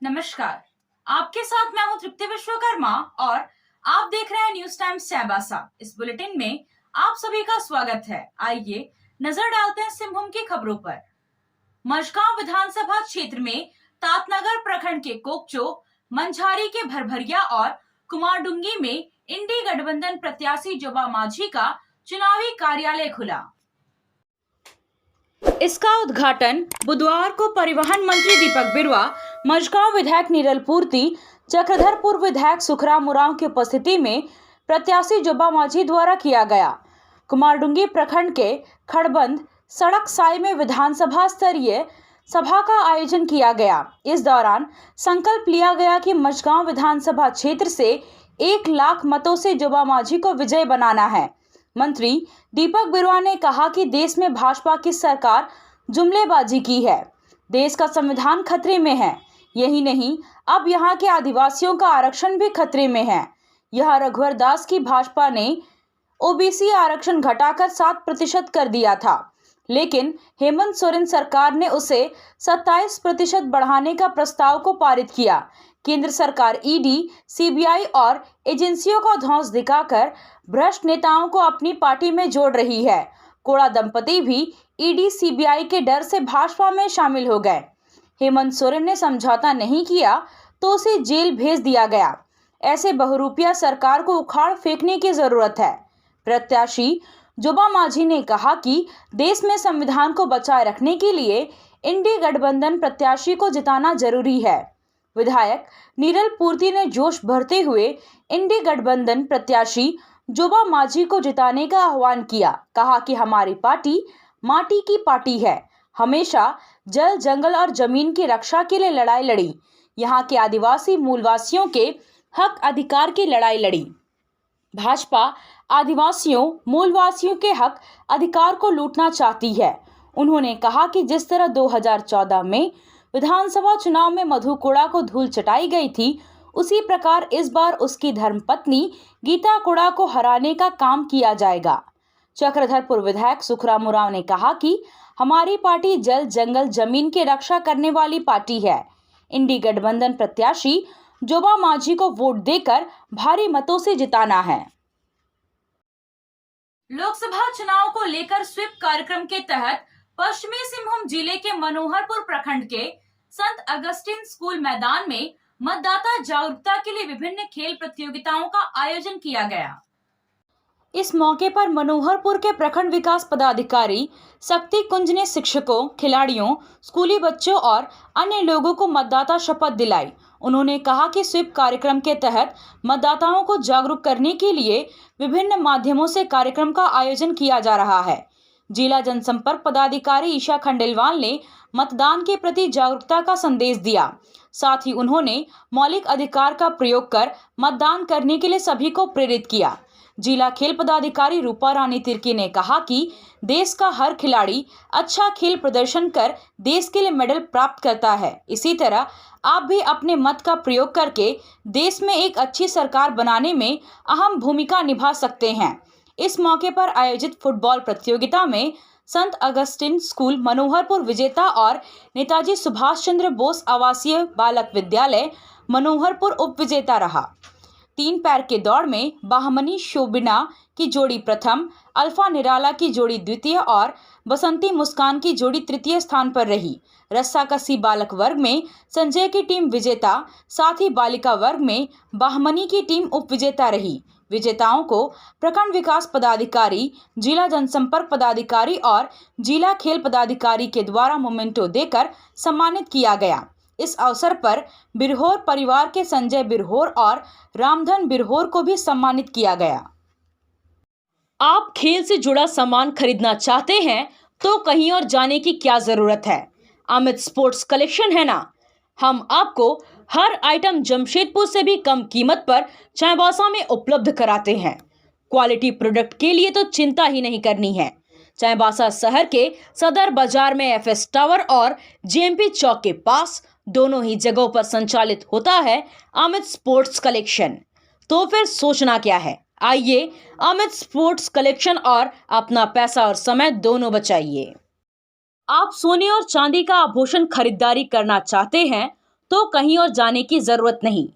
नमस्कार, आपके साथ मैं हूं तृप्ति विश्वकर्मा और आप देख रहे हैं न्यूज टाइम्स चाईबासा। इस बुलेटिन में आप सभी का स्वागत है। आइए नजर डालते हैं सिंहभूम की खबरों पर। मझगांव विधानसभा क्षेत्र में तातनगर प्रखंड के कोकचो, मंझारी के भरभरिया और कुमारडुंगी में इंडी गठबंधन प्रत्याशी जोबा माझी का चुनावी कार्यालय खुला। इसका उद्घाटन बुधवार को परिवहन मंत्री दीपक बिरुवा, मझगांव विधायक नीरल पूर्ति, चक्रधरपुर विधायक सुखराम उरांव की उपस्थिति में प्रत्याशी जोबा माझी द्वारा किया गया। कुमारडुंगी प्रखंड के खड़बंद सड़क साई में विधानसभा स्तरीय सभा का आयोजन किया गया। इस दौरान संकल्प लिया गया कि मझगांव विधानसभा क्षेत्र से 1 लाख मतों से जोबा माझी को विजय बनाना है। मंत्री दीपक बिरुवा ने कहा कि देश में भाजपा की सरकार जुमलेबाजी की है। देश का संविधान खतरे में है। यही नहीं, अब यहाँ के आदिवासियों का आरक्षण भी खतरे में है। यह रघुवर दास की भाजपा ने ओबीसी आरक्षण घटाकर 7% कर दिया था, लेकिन हेमंत सोरेन सरकार ने उसे 27% बढ़ाने का प्रस्ताव को पारित किया। केंद्र सरकार ईडी, सीबीआई और एजेंसियों का धौंस दिखाकर भ्रष्ट नेताओं को अपनी पार्टी में जोड़ रही है। कोड़ा दंपति भी ईडी, सीबीआई के डर से भाजपा में शामिल हो गए। हेमंत सोरेन ने समझौता नहीं किया तो उसे जेल भेज दिया गया। ऐसे बहुरूपिया सरकार को उखाड़ फेंकने की जरूरत है। प्रत्याशी जोबा माझी ने कहा कि देश में संविधान को बचाए रखने के लिए इंडी गठबंधन प्रत्याशी को जिताना जरूरी है। विधायक नीरल पूर्ति ने जोश भरते हुए इंडी गठबंधन प्रत्याशी जोबा माझी को जिताने का आह्वान किया। कहा कि हमारी पार्टी माटी की पार्टी है, हमेशा जल, जंगल और जमीन की रक्षा के लिए लड़ाई लड़ी। यहाँ के आदिवासी मूलवासियों के हक अधिकार की लड़ाई लड़ी। भाजपा आदिवासियों मूलवासियों के हक अधिकार को लूटना चाहती है। उन्होंने कहा कि जिस तरह 2014 में विधानसभा चुनाव में मधु कोड़ा को धूल चटाई गई थी, उसी प्रकार इस बार उसकी धर्मपत्नी गीता कोड़ा को हराने का काम किया जाएगा। चक्रधरपुर विधायक सुखराम उरांव ने कहा कि हमारी पार्टी जल, जंगल, जमीन की रक्षा करने वाली पार्टी है। इंडी गठबंधन प्रत्याशी जोबा माझी को वोट देकर भारी मतों से जिताना है। लोकसभा चुनाव को लेकर स्वीप कार्यक्रम के तहत पश्चिमी सिंहभूम जिले के मनोहरपुर प्रखंड के संत अगस्टिन स्कूल मैदान में मतदाता जागरूकता के लिए विभिन्न खेल प्रतियोगिताओं का आयोजन किया गया। इस मौके पर मनोहरपुर के प्रखंड विकास पदाधिकारी शक्ति कुंज ने शिक्षकों, खिलाड़ियों, स्कूली बच्चों और अन्य लोगों को मतदाता शपथ दिलाई। उन्होंने कहा कि स्वीप कार्यक्रम के तहत मतदाताओं को जागरूक करने के लिए विभिन्न माध्यमों से कार्यक्रम का आयोजन किया जा रहा है। जिला जनसंपर्क पदाधिकारी ईशा खंडेलवाल ने मतदान के प्रति जागरूकता का संदेश दिया। साथ ही उन्होंने मौलिक अधिकार का प्रयोग कर मतदान करने के लिए सभी को प्रेरित किया। जिला खेल पदाधिकारी रूपा रानी तिर्की ने कहा कि देश का हर खिलाड़ी अच्छा खेल प्रदर्शन कर देश के लिए मेडल प्राप्त करता है। इसी तरह आप भी अपने मत का प्रयोग करके देश में एक अच्छी सरकार बनाने में अहम भूमिका निभा सकते हैं। इस मौके पर आयोजित फुटबॉल प्रतियोगिता में संत अगस्टिन स्कूल मनोहरपुर विजेता और नेताजी सुभाष चंद्र बोस आवासीय बालक विद्यालय मनोहरपुर उप विजेता रहा। 3 पैर के दौड़ में बाहमनी शोबिना की जोड़ी प्रथम, अल्फा निराला की जोड़ी द्वितीय और बसंती मुस्कान की जोड़ी तृतीय स्थान पर रही। रस्साकसी बालक वर्ग में संजय की टीम विजेता, साथ ही बालिका वर्ग में बाहमनी की टीम उप विजेता रही। विजेताओं को प्रखंड विकास पदाधिकारी, जिला जनसंपर्क पदाधिकारी और जिला खेल पदाधिकारी के द्वारा मोमेंटो देकर सम्मानित किया गया। इस अवसर पर बिरहोर परिवार के संजय बिरहोर और रामधन बिरहोर को भी सम्मानित किया गया। आप खेल से जुड़ा सामान खरीदना चाहते हैं तो कहीं और जाने की क्या जरूरत है। अमित स्पोर्ट्स कलेक्शन है ना। हम आपको हर आइटम जमशेदपुर से भी कम कीमत पर चाईबासा में उपलब्ध कराते हैं। क्वालिटी प्रोडक्ट के लिए तो चिंता ही नहीं करनी है। चाईबासा शहर के सदर बाजार में एफएस टावर और जेएमपी चौक के पास दोनों ही जगहों पर संचालित होता है अमित स्पोर्ट्स कलेक्शन। तो फिर सोचना क्या है, आइए अमित स्पोर्ट्स कलेक्शन और अपना पैसा और समय दोनों बचाइए। आप सोने और चांदी का आभूषण खरीदारी करना चाहते हैं तो कहीं और जाने की जरूरत नहीं।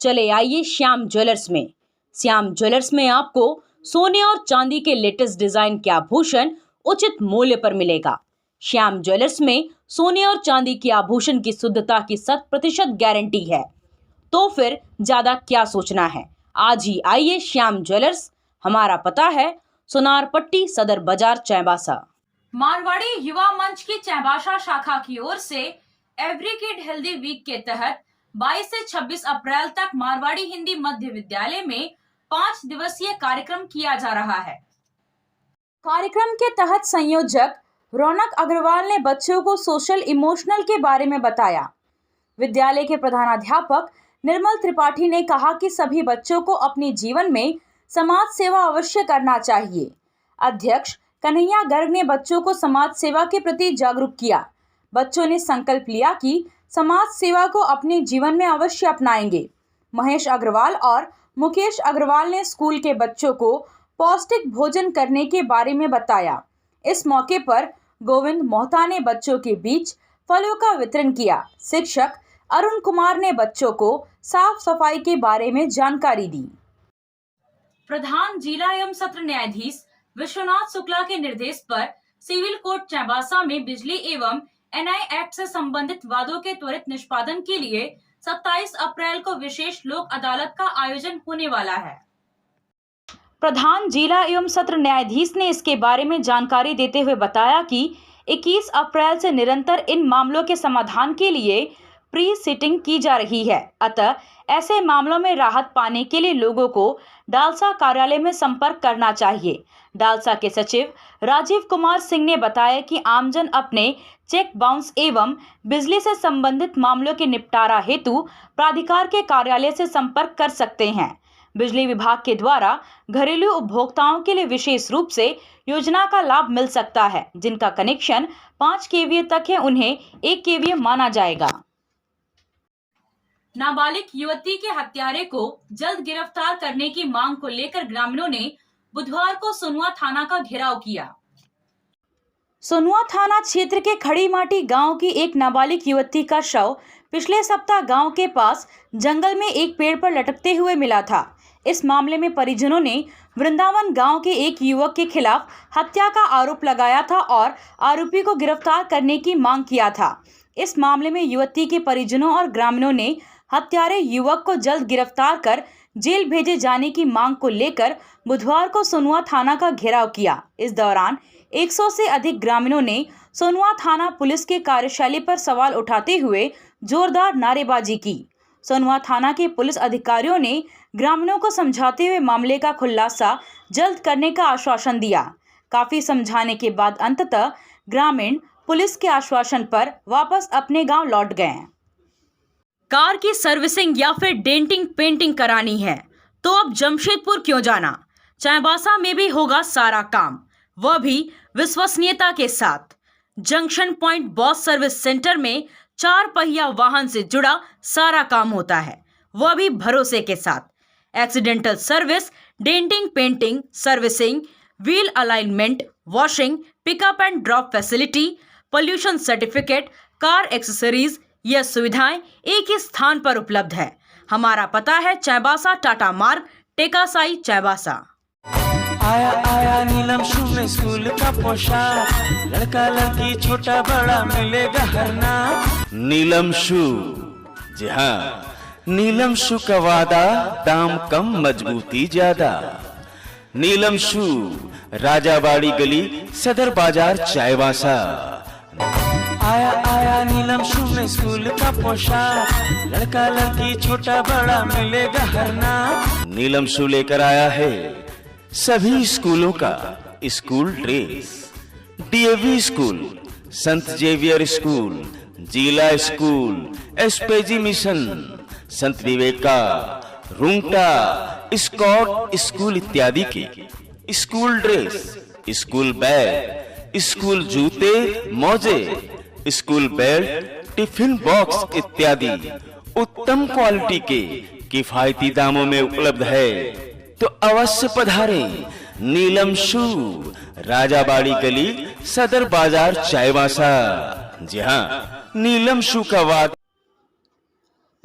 चले आइए श्याम ज्वेलर्स में। श्याम ज्वेलर्स में आपको सोने और चांदी के लेटेस्ट डिजाइन के आभूषण उचित मूल्य पर मिलेगा। श्याम ज्वेलर्स में सोने और चांदी के आभूषण की शुद्धता की 100% गारंटी है। तो फिर ज्यादा क्या सोचना है, आज ही आइए श्याम ज्वेलर्स। हमारा पता है सोनारपट्टी सदर बाजार चाईबासा। मारवाड़ी युवा मंच की चाईबासा शाखा की ओर से एवरी किड हेल्दी वीक के तहत 22 से 26 अप्रैल तक मारवाड़ी हिंदी मध्य विद्यालय में 5 दिवसीय कार्यक्रम किया जा रहा है। कार्यक्रम के तहत संयोजक रौनक अग्रवाल ने बच्चों को सोशल इमोशनल के बारे में बताया। विद्यालय के प्रधानाध्यापक निर्मल त्रिपाठी ने कहा कि सभी बच्चों को अपने जीवन में समाज सेवा अवश्य करना चाहिए। अध्यक्ष कन्हैया गर्ग ने बच्चों को समाज सेवा के प्रति जागरूक किया। बच्चों ने संकल्प लिया कि समाज सेवा को अपने जीवन में अवश्य अपनाएंगे। महेश अग्रवाल और मुकेश अग्रवाल ने स्कूल के बच्चों को पौष्टिक भोजन करने के बारे में बताया। इस मौके पर गोविंद मोहता ने बच्चों के बीच फलों का वितरण किया। शिक्षक अरुण कुमार ने बच्चों को साफ सफाई के बारे में जानकारी दी। प्रधान जिला एवं सत्र न्यायाधीश विश्वनाथ शुक्ला के निर्देश पर सिविल कोर्ट चाईबासा में बिजली एवं एनआई एक्ट से संबंधित वादों के त्वरित निष्पादन के लिए 27 अप्रैल को विशेष लोक अदालत का आयोजन होने वाला है। प्रधान जिला एवं सत्र न्यायाधीश ने इसके बारे में जानकारी देते हुए बताया कि 21 अप्रैल से निरंतर इन मामलों के समाधान के लिए प्री सिटिंग की जा रही है। अतः ऐसे मामलों में राहत पाने के लिए लोगों को डालसा कार्यालय में संपर्क करना चाहिए। डालसा के सचिव राजीव कुमार सिंह ने बताया कि आमजन अपने चेक बाउंस एवं बिजली से संबंधित मामलों के निपटारा हेतु प्राधिकार के कार्यालय से संपर्क कर सकते हैं। बिजली विभाग के द्वारा घरेलू उपभोक्ताओं के लिए विशेष रूप से योजना का लाभ मिल सकता है। जिनका कनेक्शन 5 केवीए तक है, उन्हें 1 केवीए माना जाएगा। नाबालिग युवती के हत्यारे को जल्द गिरफ्तार करने की मांग को लेकर ग्रामीणों ने बुधवार को सोनुआ थाना का घेराव किया। सोनुआ थाना क्षेत्र के खड़ी माटी गांव की एक नाबालिग युवती का शव पिछले सप्ताह गांव के पास जंगल में एक पेड़ पर लटकते हुए मिला था। इस मामले में परिजनों ने वृंदावन गांव के एक युवक के खिलाफ हत्या का आरोप लगाया था और आरोपी को गिरफ्तार करने की मांग किया था। इस मामले में युवती के परिजनों और ग्रामीणों ने हत्यारे युवक को जल्द गिरफ्तार कर जेल भेजे जाने की मांग को लेकर बुधवार को सोनुआ थाना का घेराव किया। इस दौरान 100 से अधिक ग्रामीणों ने सोनुआ थाना पुलिस के कार्यशैली पर सवाल उठाते हुए जोरदार नारेबाजी की। सोनुआ थाना के पुलिस अधिकारियों ने ग्रामीणों को समझाते हुए मामले का खुलासा जल्द करने का आश्वासन दिया। काफी समझाने के बाद अंततः ग्रामीण पुलिस के आश्वासन पर वापस अपने गांव लौट गए। कार की सर्विसिंग या फिर डेंटिंग पेंटिंग करानी है तो अब जमशेदपुर क्यों जाना। चाईबासा में भी होगा सारा काम, वह भी विश्वसनीयता के साथ। Junction point boss service centre में 4 पहिया वाहन से जुड़ा सारा काम होता है, वह भी भरोसे के साथ। Accidental service, denting painting, servicing, wheel alignment, washing, pickup and drop facility, pollution certificate, car accessories, यह सुविधाएं एक ही स्थान पर उपलब्ध है। हमारा पता है चाईबासा टाटा मार्ग, टेकासाई, चाईबासा। आया आया नीलम शू में स्कूल का पोशाक, लड़का लड़की छोटा बड़ा मिलेगा हर नाम। नीलम शू, जी हाँ, नीलम शू का वादा, दाम कम मजबूती ज्यादा। नीलम शू, राजाबाड़ी गली, सदर बाजार, चाईबासा। आया आया नीलम शू में स्कूल का पोशाक, लड़का लड़की छोटा बड़ा मिलेगा हर नाम। नीलम शू लेकर आया है सभी स्कूलों का स्कूल ड्रेस। डीएवी स्कूल, संत जेवियर स्कूल, जिला स्कूल, एसपीजी मिशन, संत विवेका, रुंगटा, स्कॉट स्कूल इत्यादि के school dress, school bag, school जूते, मोजे, स्कूल बेल्ट, टिफिन बॉक्स इत्यादि उत्तम क्वालिटी के किफायती दामों में उपलब्ध है। तो अवश्य पधारें। नीलम शू, राजाबाड़ी गली, सदर बाजार, चाईबासा। जी हाँ, नीलम शू का वादा।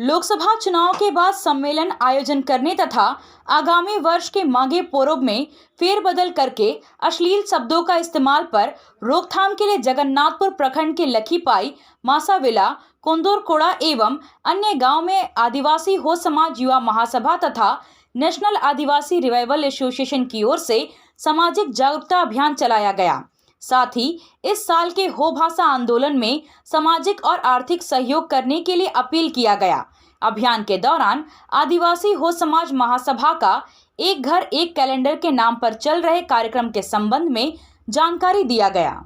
लोकसभा चुनाव के बाद सम्मेलन आयोजन करने तथा आगामी वर्ष के माघे पूर्व में फेरबदल करके अश्लील शब्दों का इस्तेमाल पर रोकथाम के लिए जगन्नाथपुर प्रखंड के लखीपाई, मासाविला, कोंदूरकोड़ा एवं अन्य गांव में आदिवासी हो समाज युवा महासभा तथा नेशनल आदिवासी रिवाइवल एसोसिएशन की ओर से सामाजिक जागरूकता अभियान चलाया गया। साथ ही इस साल के हो भाषा आंदोलन में सामाजिक और आर्थिक सहयोग करने के लिए अपील किया गया। अभियान के दौरान आदिवासी हो समाज महासभा का एक घर एक कैलेंडर के नाम पर चल रहे कार्यक्रम के संबंध में जानकारी दिया गया।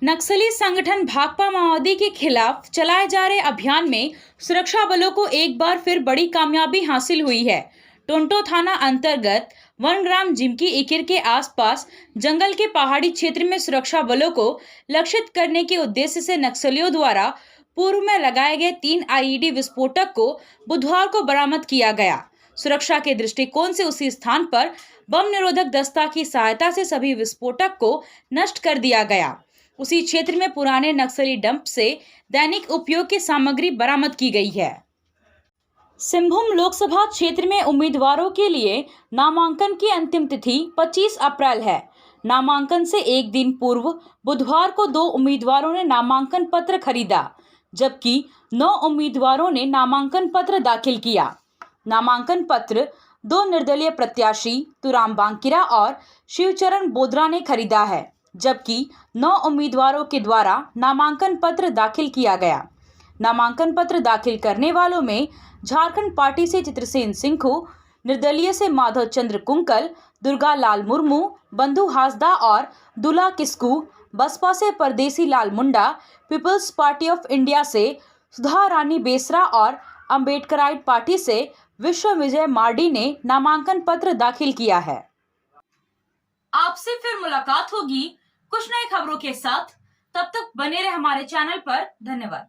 नक्सली संगठन भाकपा माओवादी के खिलाफ चलाए जा रहे अभियान में सुरक्षा बलों को एक बार फिर बड़ी कामयाबी हासिल हुई है। टोंटो थाना अंतर्गत 1 ग्राम जिमकी इकिर के आसपास जंगल के पहाड़ी क्षेत्र में सुरक्षा बलों को लक्षित करने के उद्देश्य से नक्सलियों द्वारा पूर्व में लगाए गए 3 आईईडी विस्फोटक को बुधवार को बरामद किया गया। सुरक्षा के दृष्टिकोण से उसी स्थान पर बम निरोधक दस्ता की सहायता से सभी विस्फोटक को नष्ट कर दिया गया। उसी क्षेत्र में पुराने नक्सली डंप से दैनिक उपयोग की सामग्री बरामद की गई है। सिंहभूम लोकसभा क्षेत्र में उम्मीदवारों के लिए नामांकन की अंतिम तिथि 25 अप्रैल है। नामांकन से एक दिन पूर्व बुधवार को 2 उम्मीदवारों ने नामांकन पत्र खरीदा, जबकि 9 उम्मीदवारों ने नामांकन पत्र दाखिल किया। नामांकन पत्र 2 निर्दलीय प्रत्याशी तुराम बांकिरा और शिवचरण बोदरा ने खरीदा है, जबकि 9 उम्मीदवारों के द्वारा नामांकन पत्र दाखिल किया गया। नामांकन पत्र दाखिल करने वालों में झारखंड पार्टी से चित्रसेन सिंघू, निर्दलीय से माधव चंद्र कुंकल, दुर्गा लाल मुर्मू, बंधु हासदा और दुला किस्कू, बसपा से परदेसी लाल मुंडा, पीपल्स पार्टी ऑफ इंडिया से सुधा रानी बेसरा और अंबेडकराइट पार्टी से विश्व विजय मार्डी ने नामांकन पत्र दाखिल किया है। आपसे फिर मुलाकात होगी कुछ नई खबरों के साथ। तब तक बने रहे हमारे चैनल पर। धन्यवाद।